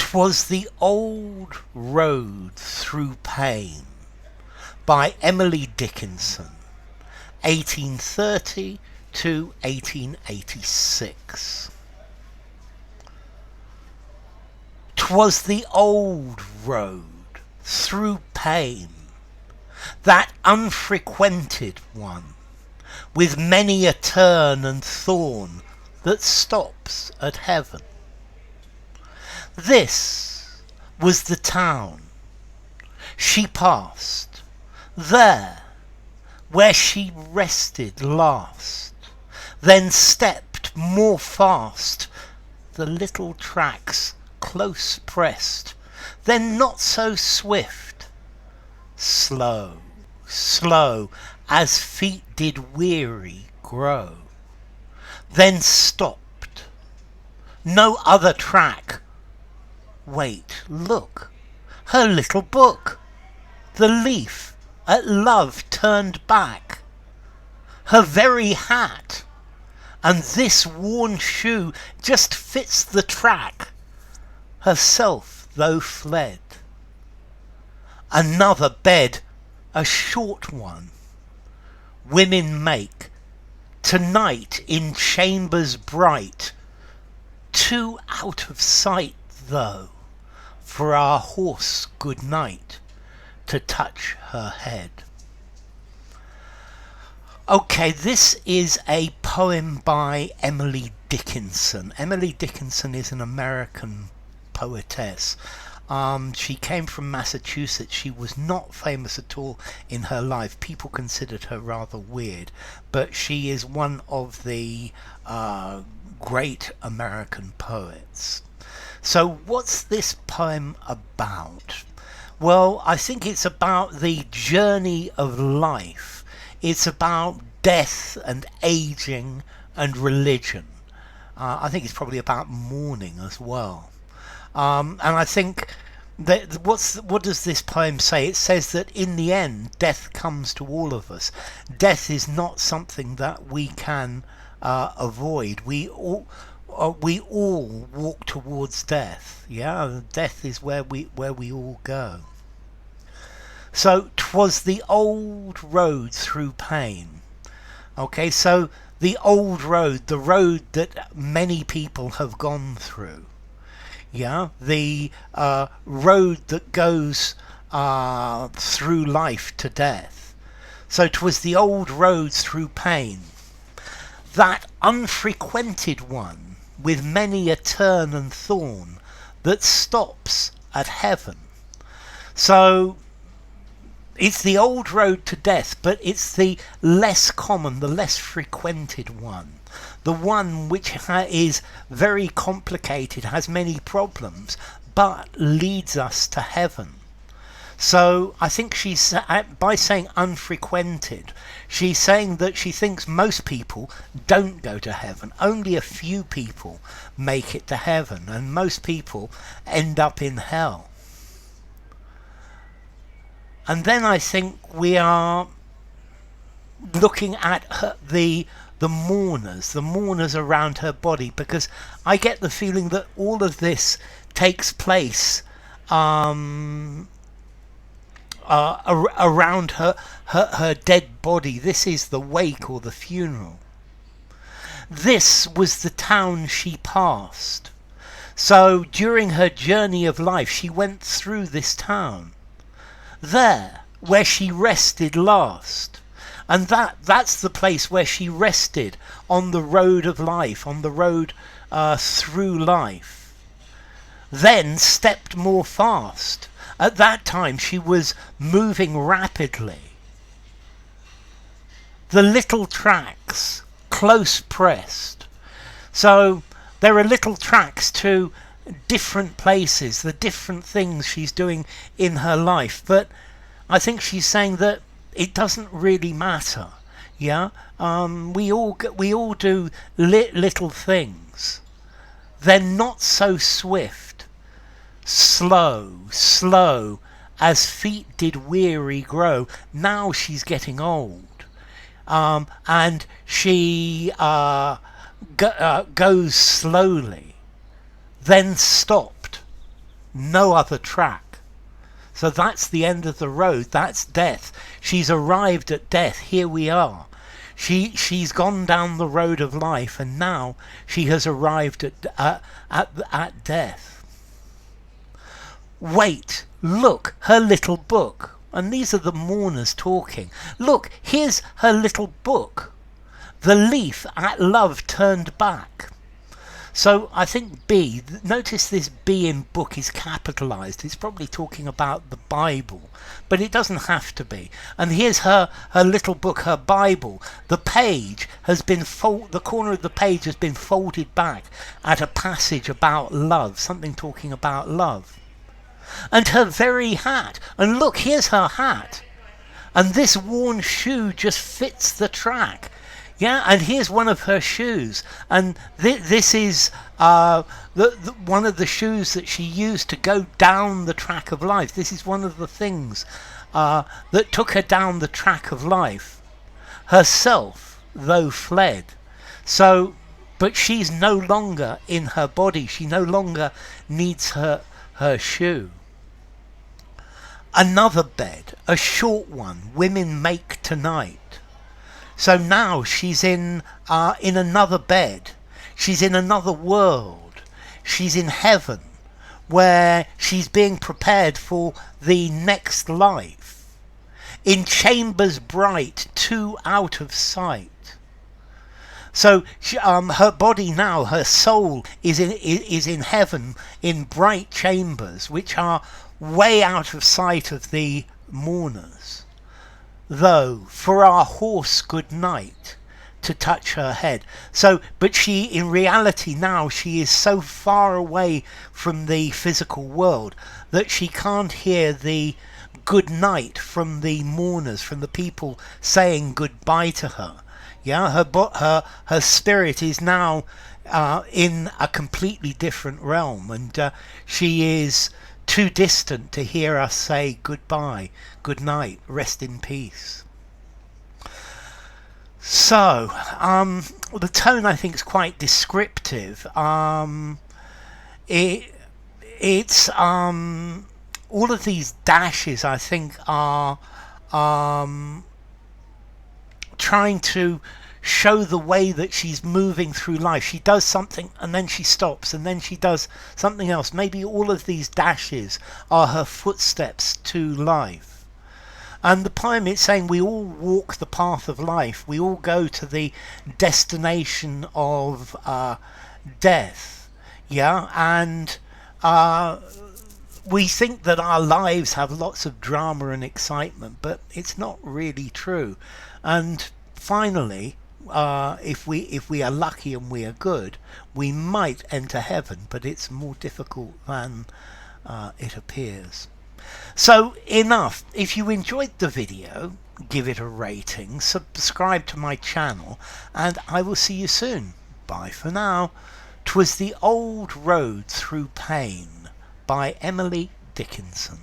'Twas the old road through pain by Emily Dickinson, 1830 to 1886. 'Twas the old road through pain, that unfrequented one, with many a turn and thorn that stops at heaven. This was the town she passed, there where she rested last, then stepped more fast, the little tracks close pressed, then not so swift, slow, slow, as feet did weary grow, then stopped, no other track. Wait, look, her little book, the leaf at love turned back, her very hat, and this worn shoe just fits the track, herself though fled. Another bed, a short one, women make, tonight in chambers bright, too out of sight though, for our hoarse good night to touch her head. Okay, this is a poem by Emily Dickinson. Emily Dickinson is an American poetess. She came from Massachusetts. She was not famous at all in her life. People considered her rather weird, but she is one of the great American poets. So what's this poem about? Well, I think it's about the journey of life. It's about death and aging and religion. I think it's probably about mourning as well. And I think that what does this poem say? It says that in the end, death comes to all of us. Death is not something that we can avoid. We all walk towards death. Yeah, death is where we all go. So 'twas the old road through pain. Okay, so the old road, the road that many people have gone through. Yeah, the road that goes through life to death. So 'twas the old road through pain, that unfrequented one, with many a turn and thorn that stops at heaven. So it's the old road to death, but it's the less common, the less frequented one, the one which is very complicated, has many problems, but leads us to heaven. So I think she's, by saying unfrequented, she's saying that she thinks most people don't go to heaven. Only a few people make it to heaven, and most people end up in hell. And then I think we are looking at the mourners around her body, because I get the feeling that all of this takes place around her dead body. This is the wake or the funeral. This was the town she passed. So during her journey of life, she went through this town, there where she rested last. And that's the place where she rested on the road of life, on the road through life. Then stepped more fast. At that time she was moving rapidly. The little tracks close pressed. So there are little tracks to different places, the different things she's doing in her life. But I think she's saying that it doesn't really matter. Yeah, we all do little things. They're not so swift. Slow, as feet did weary grow. Now she's getting old, and she goes slowly, then stopped, no other track. So that's the end of the road. That's death. She's arrived at death. Here we are. She's gone down the road of life, and now she has arrived at death. Wait, look, her little book. And these are the mourners talking. Look, here's her little book. The leaf at love turned back. So I think B, notice this B in book is capitalized. It's probably talking about the Bible, but it doesn't have to be. And here's her little book, her Bible. The page has been the corner of the page has been folded back at a passage about love, something talking about love. And her very hat, and look, here's her hat. And this worn shoe just fits the track. Yeah, and here's one of her shoes, and this is one of the shoes that she used to go down the track of life. This is one of the things that took her down the track of life. Herself, though fled. So, but she's no longer in her body. She no longer needs her shoe. Another bed, a short one, women make tonight. So now she's in another bed. She's in another world. She's in heaven, where she's being prepared for the next life. In chambers bright, two out of sight. So her body now, her soul is in heaven, in bright chambers, which are way out of sight of the mourners. Though for our horse good night to touch her head. So, but she, in reality now, she is so far away from the physical world that she can't hear the good night from the mourners, from the people saying goodbye to her. Yeah, her spirit is now in a completely different realm, and she is too distant to hear us say goodbye, good night, rest in peace. So, the tone I think is quite descriptive. It's all of these dashes I think are trying to show the way that she's moving through life. She does something and then she stops and then she does something else. Maybe all of these dashes are her footsteps to life. And the poem is saying we all walk the path of life. We all go to the destination of death. Yeah, and we think that our lives have lots of drama and excitement, but it's not really true. And finally, if we are lucky and we are good, we might enter heaven, but it's more difficult than it appears. So enough. If you enjoyed the video, give it a rating, subscribe to my channel, and I will see you soon. Bye for now. 'Twas the Old Road Through Pain by Emily Dickinson.